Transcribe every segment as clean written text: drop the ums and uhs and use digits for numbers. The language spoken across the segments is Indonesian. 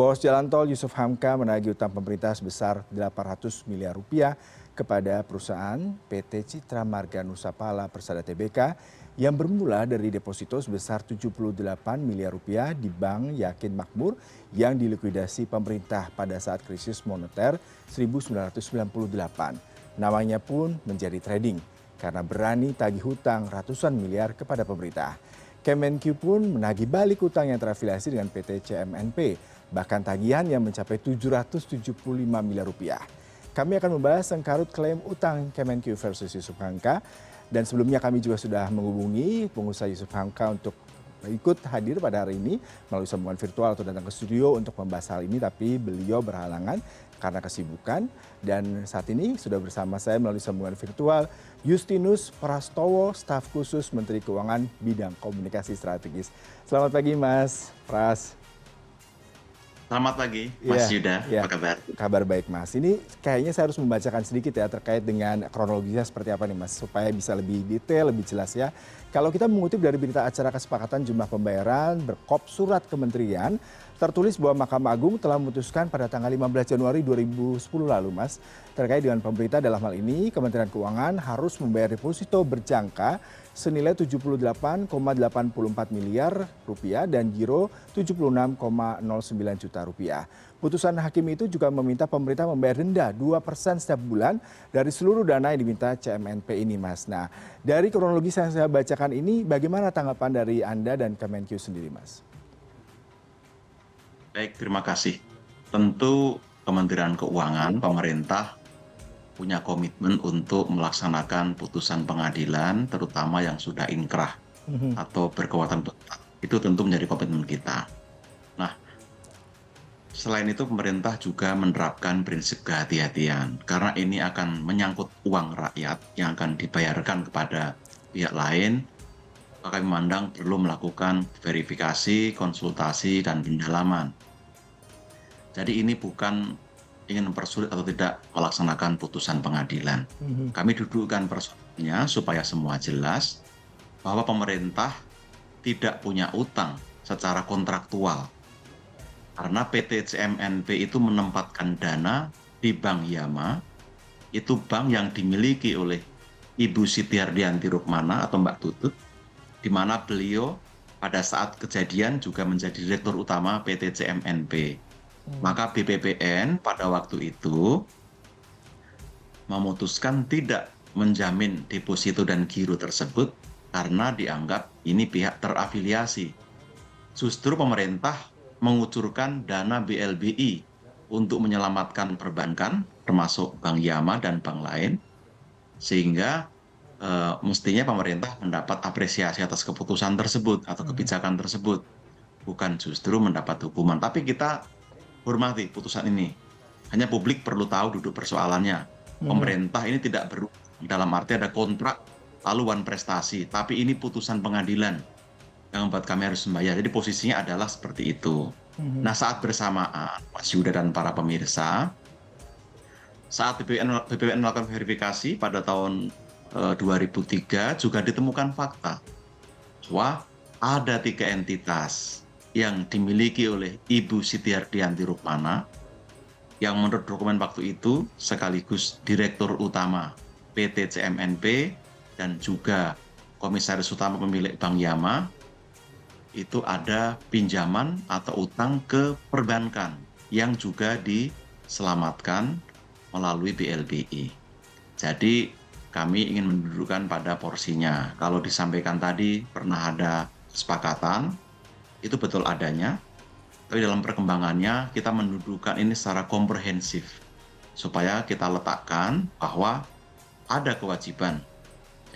Bos Jalan Tol Yusuf Hamka menagih utang pemerintah sebesar 800 miliar rupiah kepada perusahaan PT Citra Marga Nusapala Persada Tbk yang bermula dari deposito sebesar 78 miliar rupiah di Bank Yakin Makmur yang dilikuidasi pemerintah pada saat krisis moneter 1998. Namanya pun menjadi trading karena berani tagih hutang ratusan miliar kepada pemerintah. Kemenq pun menagih balik hutang yang terafiliasi dengan PT CMNP, bahkan tagihan yang mencapai 775 miliar rupiah. Kami akan membahas sengkarut klaim utang Kemenq versus Yusuf Hamka, dan sebelumnya kami juga sudah menghubungi pengusaha Yusuf Hamka untuk ikut hadir pada hari ini melalui sambungan virtual atau datang ke studio untuk membahas hal ini, tapi beliau berhalangan karena kesibukan. Dan saat ini sudah bersama saya melalui sambungan virtual Justinus Prastowo, staf khusus Menteri Keuangan bidang komunikasi strategis. Selamat pagi Mas Pras. Selamat pagi Mas Yuda, apa kabar? Kabar baik Mas. Ini kayaknya saya harus membacakan sedikit ya terkait dengan kronologisnya seperti apa nih Mas, supaya bisa lebih detail, lebih jelas ya. Kalau kita mengutip dari berita acara kesepakatan jumlah pembayaran berkop surat kementerian, tertulis bahwa Mahkamah Agung telah memutuskan pada tanggal 15 Januari 2010 lalu Mas, terkait dengan pemerintah dalam hal ini Kementerian Keuangan harus membayar deposito berjangka senilai 78,84 miliar rupiah dan giro 76,09 juta rupiah. Putusan hakim itu juga meminta pemerintah membayar denda 2% setiap bulan dari seluruh dana yang diminta CMNP ini Mas. Nah, dari kronologis yang saya bacakan ini, bagaimana tanggapan dari Anda dan Kemenq sendiri Mas? Baik, terima kasih. Tentu Kementerian Keuangan, pemerintah punya komitmen untuk melaksanakan putusan pengadilan, terutama yang sudah inkrah atau berkekuatan tetap. Itu tentu menjadi komitmen kita. Nah, selain itu pemerintah juga menerapkan prinsip kehati-hatian, karena ini akan menyangkut uang rakyat yang akan dibayarkan kepada pihak lain. Maka kami memandang perlu melakukan verifikasi, konsultasi, dan pendalaman. Jadi ini bukan ingin mempersulit atau tidak melaksanakan putusan pengadilan. Kami dudukkan persoalannya supaya semua jelas bahwa pemerintah tidak punya utang secara kontraktual. Karena PT CMNP itu menempatkan dana di Bank Yama, itu bank yang dimiliki oleh Ibu Siti Hardianti Rukmana atau Mbak Tutut, di mana beliau pada saat kejadian juga menjadi direktur utama PT CMNP. Maka BPPN pada waktu itu memutuskan tidak menjamin deposito dan giro tersebut karena dianggap ini pihak terafiliasi. Justru pemerintah mengucurkan dana BLBI untuk menyelamatkan perbankan, termasuk Bank Yama dan bank lain, sehingga mestinya pemerintah mendapat apresiasi atas keputusan tersebut atau kebijakan tersebut, bukan justru mendapat hukuman. Tapi kita hormati putusan ini. Hanya publik perlu tahu duduk persoalannya. Pemerintah ini tidak berhutang, dalam arti ada kontrak lalu wan prestasi, tapi ini putusan pengadilan yang membuat kami harus membayar. Jadi posisinya adalah seperti itu. Nah, saat bersamaan Mas Yuda dan para pemirsa, saat BPPN melakukan verifikasi pada tahun 2003 juga ditemukan fakta bahwa ada 3 entitas yang dimiliki oleh Ibu Siti Hardianti Rukmana yang menurut dokumen waktu itu sekaligus Direktur Utama PT CMNP dan juga Komisaris Utama pemilik Bank Yama, itu ada pinjaman atau utang ke perbankan yang juga diselamatkan melalui BLBI. Jadi kami ingin mendudukkan pada porsinya. Kalau disampaikan tadi pernah ada kesepakatan, itu betul adanya, tapi dalam perkembangannya kita mendudukkan ini secara komprehensif supaya kita letakkan bahwa ada kewajiban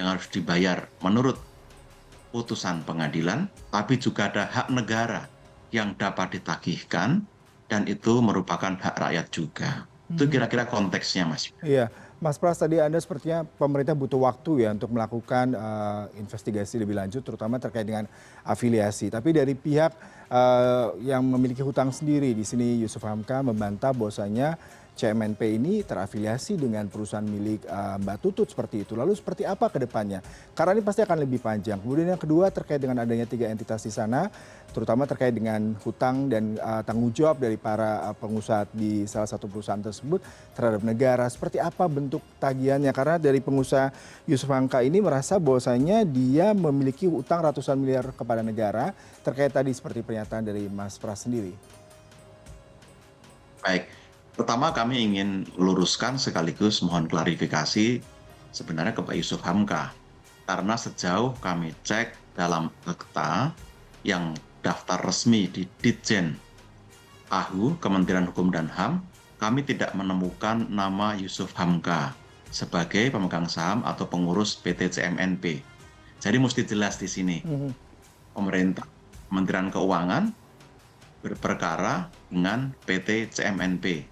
yang harus dibayar menurut putusan pengadilan, tapi juga ada hak negara yang dapat ditagihkan dan itu merupakan hak rakyat juga. Itu kira-kira konteksnya Mas. Iya, Mas Pras, tadi Anda sepertinya pemerintah butuh waktu ya untuk melakukan investigasi lebih lanjut, terutama terkait dengan afiliasi. Tapi dari pihak yang memiliki hutang sendiri di sini, Yusuf Hamka membantah bahwasanya CMNP ini terafiliasi dengan perusahaan milik Mbak Tutut seperti itu. Lalu seperti apa ke depannya? Karena ini pasti akan lebih panjang. Kemudian yang kedua terkait dengan adanya 3 entitas di sana, terutama terkait dengan hutang dan tanggung jawab dari para pengusaha di salah satu perusahaan tersebut terhadap negara. Seperti apa bentuk tagihannya? Karena dari pengusaha Yusuf Hamka ini merasa bahwasanya dia memiliki utang ratusan miliar kepada negara terkait tadi seperti pernyataan dari Mas Pras sendiri. Baik, pertama kami ingin luruskan sekaligus mohon klarifikasi sebenarnya ke Pak Yusuf Hamka. Karena sejauh kami cek dalam akta yang daftar resmi di Ditjen AHU, Kementerian Hukum dan HAM, kami tidak menemukan nama Yusuf Hamka sebagai pemegang saham atau pengurus PT CMNP. Jadi mesti jelas di sini. Pemerintah, Kementerian Keuangan berperkara dengan PT CMNP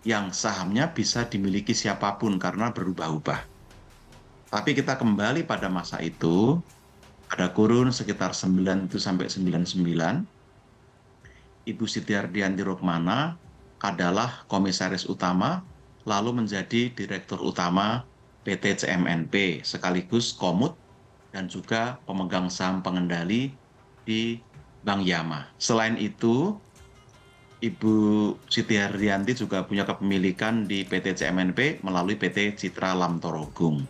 yang sahamnya bisa dimiliki siapapun karena berubah-ubah. Tapi kita kembali pada masa itu, ada kurun sekitar 97 sampai 99, Ibu Siti Hardianti Rukmana adalah komisaris utama, lalu menjadi direktur utama PT CMNP, sekaligus komut dan juga pemegang saham pengendali di Bank Yama. Selain itu, Ibu Siti Hardianti juga punya kepemilikan di PT CMNP melalui PT Citra Lamtorogung.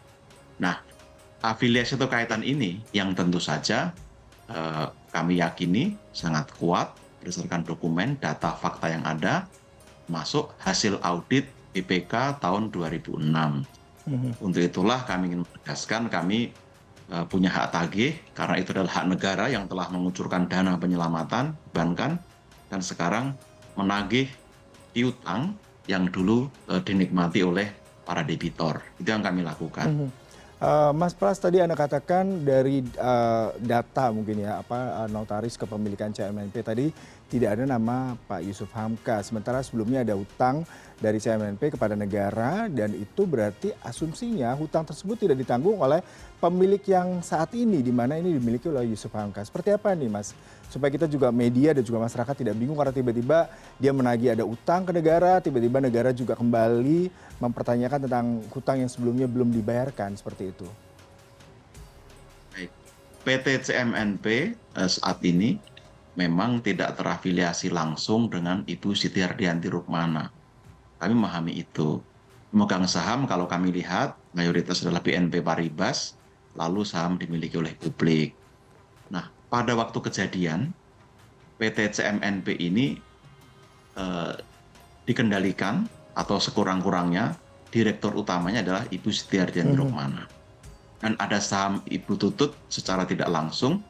Nah, afiliasi atau kaitan ini yang tentu saja kami yakini sangat kuat berdasarkan dokumen, data, fakta yang ada, masuk hasil audit BPK tahun 2006. Untuk itulah kami ingin menegaskan kami punya hak tagih karena itu adalah hak negara yang telah mengucurkan dana penyelamatan perbankan dan sekarang menagih piutang yang dulu dinikmati oleh para debitor. Itu yang kami lakukan. Mas Pras, tadi Anda katakan dari data mungkin ya, notaris kepemilikan CMNP tadi tidak ada nama Pak Yusuf Hamka. Sementara sebelumnya ada utang dari CMNP kepada negara dan itu berarti asumsinya hutang tersebut tidak ditanggung oleh pemilik yang saat ini, di mana ini dimiliki oleh Yusuf Hamka. Seperti apa nih Mas? Supaya kita juga media dan juga masyarakat tidak bingung karena tiba-tiba dia menagih ada utang ke negara, tiba-tiba negara juga kembali mempertanyakan tentang hutang yang sebelumnya belum dibayarkan, seperti itu. Baik. PT CMNP saat ini memang tidak terafiliasi langsung dengan Ibu Siti Hardianti Rukmana. Kami memahami itu. Pemegang saham kalau kami lihat mayoritas adalah BNP Paribas, lalu saham dimiliki oleh publik. Nah, pada waktu kejadian, PT CMNP ini dikendalikan atau sekurang-kurangnya direktur utamanya adalah Ibu Siti Hardianti Rukmana. Dan ada saham Ibu Tutut secara tidak langsung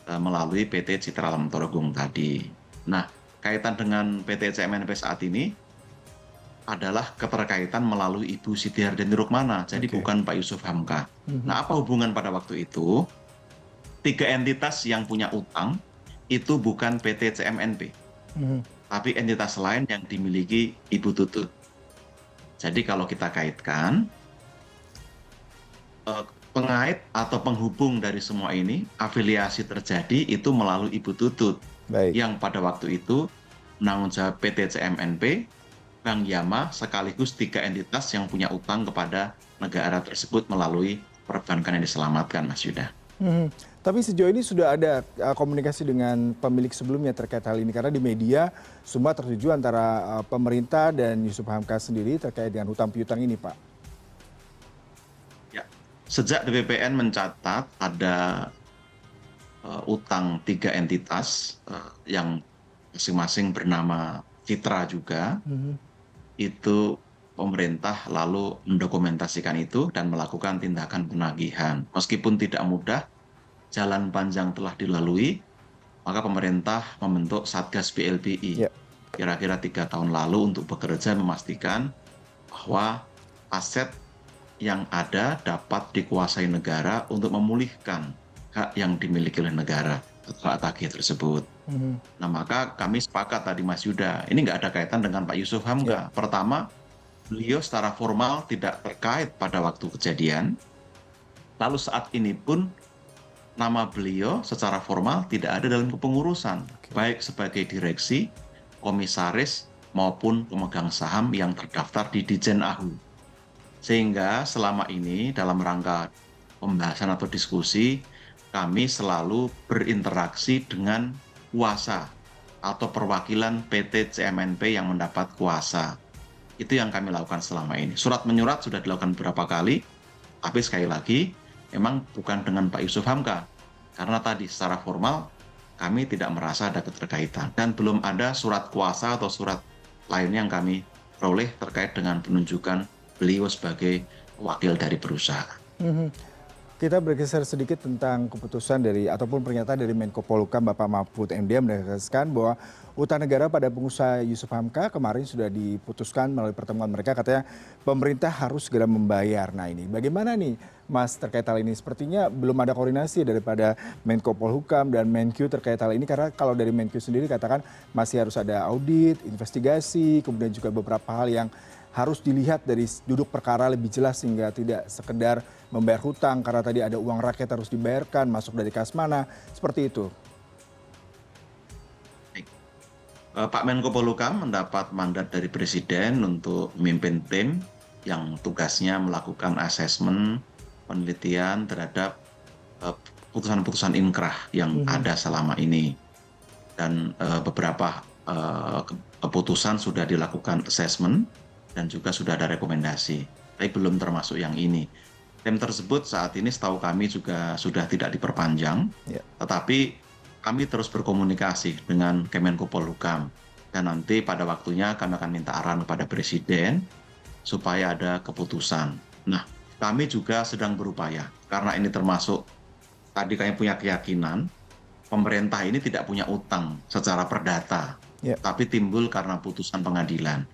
melalui PT Citra Lamtorogung tadi. Nah, kaitan dengan PT CMNP saat ini adalah keterkaitan melalui Ibu Siti Hardianti Rukmana, jadi bukan Pak Yusuf Hamka. Nah, apa hubungan pada waktu itu? 3 entitas yang punya utang itu bukan PT CMNP, tapi entitas lain yang dimiliki Ibu Tutut. Jadi kalau kita kaitkan, pengait atau penghubung dari semua ini, afiliasi terjadi itu melalui Ibu Tutut. Baik. Yang pada waktu itu menanggung jawab PT CMNP, Bank Yama, sekaligus 3 entitas yang punya utang kepada negara tersebut melalui perbankan yang diselamatkan, Mas Yuda. Tapi sejauh ini sudah ada komunikasi dengan pemilik sebelumnya terkait hal ini, karena di media semua tertuju antara pemerintah dan Yusuf Hamka sendiri terkait dengan hutang piutang ini, Pak. Ya, sejak BPN mencatat ada utang 3 entitas yang masing-masing bernama Citra juga, itu pemerintah lalu mendokumentasikan itu dan melakukan tindakan penagihan. Meskipun tidak mudah, jalan panjang telah dilalui, maka pemerintah membentuk Satgas BLBI kira-kira 3 tahun lalu untuk bekerja memastikan bahwa aset yang ada dapat dikuasai negara untuk memulihkan hak yang dimiliki oleh negara atau hak tagih tersebut. Nah, maka kami sepakat tadi Mas Yuda, ini nggak ada kaitan dengan Pak Yusuf Hamka. Pertama, beliau secara formal tidak terkait pada waktu kejadian. Lalu saat ini pun nama beliau secara formal tidak ada dalam kepengurusan, baik sebagai direksi, komisaris, maupun pemegang saham yang terdaftar di Ditjen AHU. Sehingga selama ini dalam rangka pembahasan atau diskusi, kami selalu berinteraksi dengan kuasa atau perwakilan PT CMNP yang mendapat kuasa. Itu yang kami lakukan selama ini. Surat menyurat sudah dilakukan beberapa kali, tapi sekali lagi memang bukan dengan Pak Yusuf Hamka. Karena tadi secara formal kami tidak merasa ada keterkaitan. Dan belum ada surat kuasa atau surat lainnya yang kami peroleh terkait dengan penunjukan beliau sebagai wakil dari perusahaan. Kita bergeser sedikit tentang keputusan dari ataupun pernyataan dari Menko Polhukam Bapak Mahfud MD yang menegaskan bahwa utang negara pada pengusaha Yusuf Hamka kemarin sudah diputuskan melalui pertemuan mereka, katanya pemerintah harus segera membayar. Nah ini bagaimana nih Mas terkait hal ini? Sepertinya belum ada koordinasi daripada Menko Polhukam dan Menkyu terkait hal ini, karena kalau dari Menkyu sendiri katakan masih harus ada audit, investigasi, kemudian juga beberapa hal yang harus dilihat dari duduk perkara lebih jelas sehingga tidak sekedar membayar hutang karena tadi ada uang rakyat harus dibayarkan masuk dari kas mana, seperti itu. Pak Menko Polhukam mendapat mandat dari Presiden untuk memimpin tim yang tugasnya melakukan asesmen penelitian terhadap putusan-putusan inkrah yang ada selama ini. Dan beberapa keputusan sudah dilakukan assessment dan juga sudah ada rekomendasi, tapi belum termasuk yang ini. Tim tersebut saat ini setahu kami juga sudah tidak diperpanjang, tetapi kami terus berkomunikasi dengan Kemenko Polhukam. Dan nanti pada waktunya kami akan minta arahan kepada Presiden supaya ada keputusan. Nah, kami juga sedang berupaya, karena ini termasuk, tadi kami punya keyakinan, pemerintah ini tidak punya utang secara perdata, tapi timbul karena putusan pengadilan.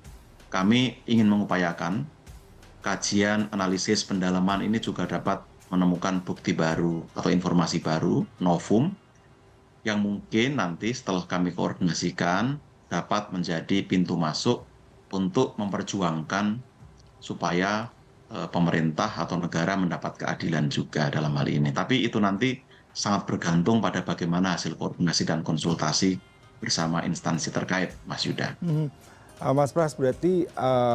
Kami ingin mengupayakan kajian, analisis, pendalaman ini juga dapat menemukan bukti baru atau informasi baru, novum, yang mungkin nanti setelah kami koordinasikan dapat menjadi pintu masuk untuk memperjuangkan supaya pemerintah atau negara mendapat keadilan juga dalam hal ini. Tapi itu nanti sangat bergantung pada bagaimana hasil koordinasi dan konsultasi bersama instansi terkait, Mas Yuda. Mas Pras, berarti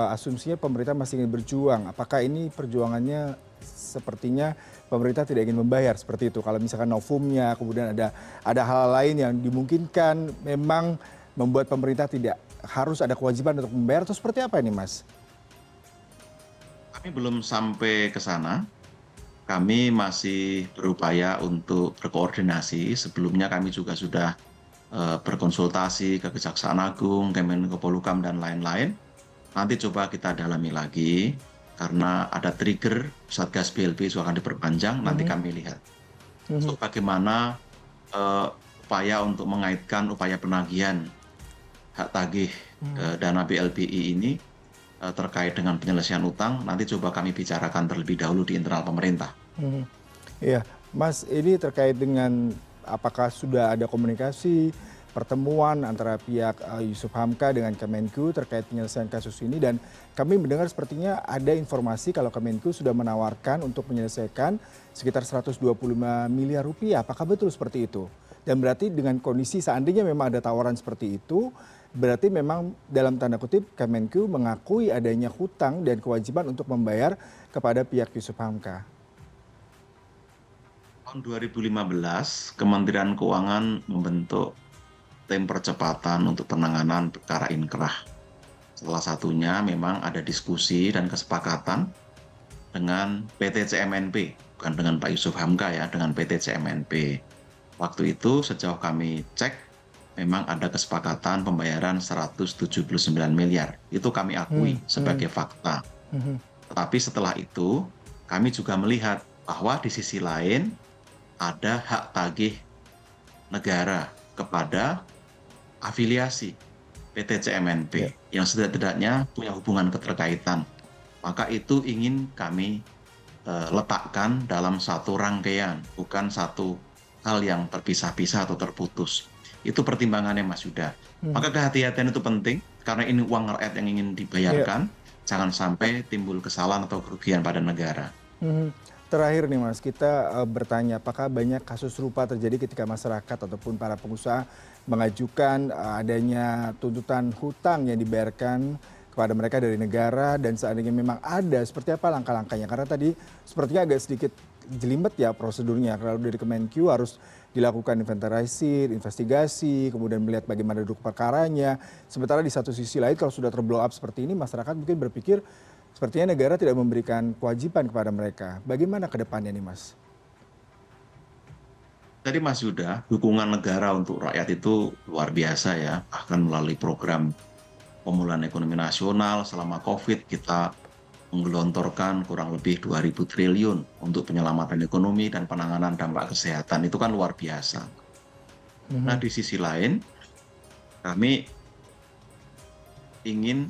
asumsinya pemerintah masih ingin berjuang. Apakah ini perjuangannya sepertinya pemerintah tidak ingin membayar seperti itu? Kalau misalkan novumnya, kemudian ada hal lain yang dimungkinkan memang membuat pemerintah tidak harus ada kewajiban untuk membayar, atau seperti apa ini, Mas? Kami belum sampai ke sana. Kami masih berupaya untuk berkoordinasi. Sebelumnya kami juga sudah berkonsultasi ke Kejaksaan Agung, Kemenko Polhukam, dan lain-lain. Nanti coba kita dalami lagi, karena ada trigger Satgas BLB itu akan diperpanjang, nanti kami lihat. So, bagaimana upaya untuk mengaitkan upaya penagihan hak tagih dana BLBI ini terkait dengan penyelesaian utang, nanti coba kami bicarakan terlebih dahulu di internal pemerintah. Iya, Mas, ini terkait dengan apakah sudah ada komunikasi, pertemuan antara pihak Yusuf Hamka dengan Kemenku terkait penyelesaian kasus ini, dan kami mendengar sepertinya ada informasi kalau Kemenku sudah menawarkan untuk menyelesaikan sekitar 125 miliar rupiah. Apakah betul seperti itu? Dan berarti dengan kondisi seandainya memang ada tawaran seperti itu, berarti memang dalam tanda kutip Kemenku mengakui adanya hutang dan kewajiban untuk membayar kepada pihak Yusuf Hamka. Tahun 2015, Kementerian Keuangan membentuk tim percepatan untuk penanganan perkara inkrah. Salah satunya memang ada diskusi dan kesepakatan dengan PT CMNP, bukan dengan Pak Yusuf Hamka ya, dengan PT CMNP. Waktu itu sejauh kami cek, memang ada kesepakatan pembayaran 179 miliar. Itu kami akui sebagai fakta. Tetapi setelah itu, kami juga melihat bahwa di sisi lain ada hak tagih negara kepada afiliasi PT CMNP yang setidak-tidaknya punya hubungan keterkaitan. Maka itu ingin kami letakkan dalam satu rangkaian, bukan satu hal yang terpisah-pisah atau terputus. Itu pertimbangannya, Mas Yuda. Maka kehati-hatian itu penting, karena ini uang rakyat yang ingin dibayarkan, jangan sampai timbul kesalahan atau kerugian pada negara. Terakhir nih Mas, kita bertanya apakah banyak kasus serupa terjadi ketika masyarakat ataupun para pengusaha mengajukan adanya tuntutan hutang yang dibayarkan kepada mereka dari negara dan seandainya memang ada, seperti apa langkah-langkahnya? Karena tadi sepertinya agak sedikit jelimet ya prosedurnya. Kalau dari Kemenkyu harus dilakukan inventarisir, investigasi, kemudian melihat bagaimana duduk perkaranya. Sementara di satu sisi lain kalau sudah terblow up seperti ini, masyarakat mungkin berpikir sepertinya negara tidak memberikan kewajiban kepada mereka. Bagaimana ke depannya nih Mas? Jadi Mas Yuda, dukungan negara untuk rakyat itu luar biasa ya. Bahkan melalui program pemulihan ekonomi nasional selama COVID kita menggelontorkan kurang lebih 2.000 triliun untuk penyelamatan ekonomi dan penanganan dampak kesehatan. Itu kan luar biasa. Nah Mhm. di sisi lain kami ingin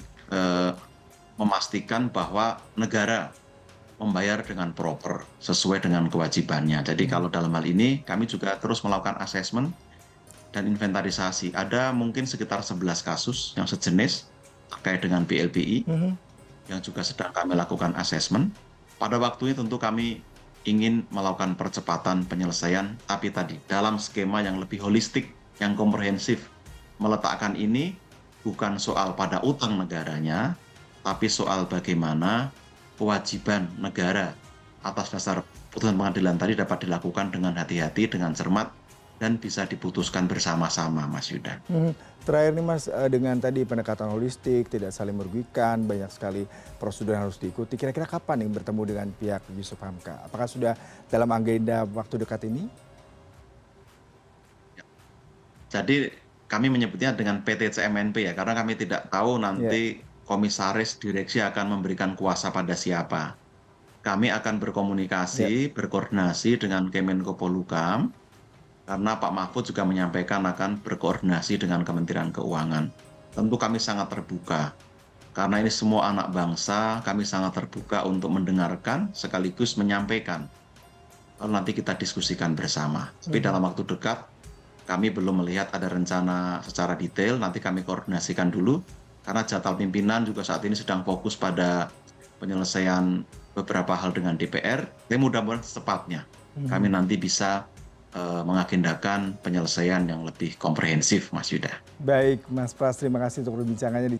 memastikan bahwa negara membayar dengan proper sesuai dengan kewajibannya. Jadi Mhm. kalau dalam hal ini kami juga terus melakukan asesmen dan inventarisasi. Ada mungkin sekitar 11 kasus yang sejenis terkait dengan BLBI Mhm. yang juga sedang kami lakukan asesmen. Pada waktu ini tentu kami ingin melakukan percepatan penyelesaian, tapi tadi dalam skema yang lebih holistik, yang komprehensif. Meletakkan ini bukan soal pada utang negaranya, tapi soal bagaimana kewajiban negara atas dasar putusan pengadilan tadi dapat dilakukan dengan hati-hati, dengan cermat, dan bisa diputuskan bersama-sama, Mas Yuda. Mhm. Terakhir nih Mas, dengan tadi pendekatan holistik, tidak saling merugikan, banyak sekali prosedur yang harus diikuti. Kira-kira kapan nih bertemu dengan pihak Yusuf Hamka? Apakah sudah dalam agenda waktu dekat ini? Jadi kami menyebutnya dengan PT CMNP ya, karena kami tidak tahu Ya. nanti komisaris direksi akan memberikan kuasa pada siapa. Kami akan Ya. berkomunikasi, berkoordinasi dengan Kemenko Polhukam, karena Pak Mahfud juga menyampaikan akan berkoordinasi dengan Kementerian Keuangan. Tentu kami sangat terbuka, karena ini semua anak bangsa, kami sangat terbuka untuk mendengarkan sekaligus menyampaikan. Lalu nanti kita diskusikan bersama. Tapi Mhm. dalam waktu dekat, kami belum melihat ada rencana secara detail, nanti kami koordinasikan dulu, karena jadwal pimpinan juga saat ini sedang fokus pada penyelesaian beberapa hal dengan DPR, tapi mudah-mudahan secepatnya kami Mhm. nanti bisa mengagendakan penyelesaian yang lebih komprehensif, Mas Yuda. Baik Mas Pras, terima kasih untuk perbincangannya di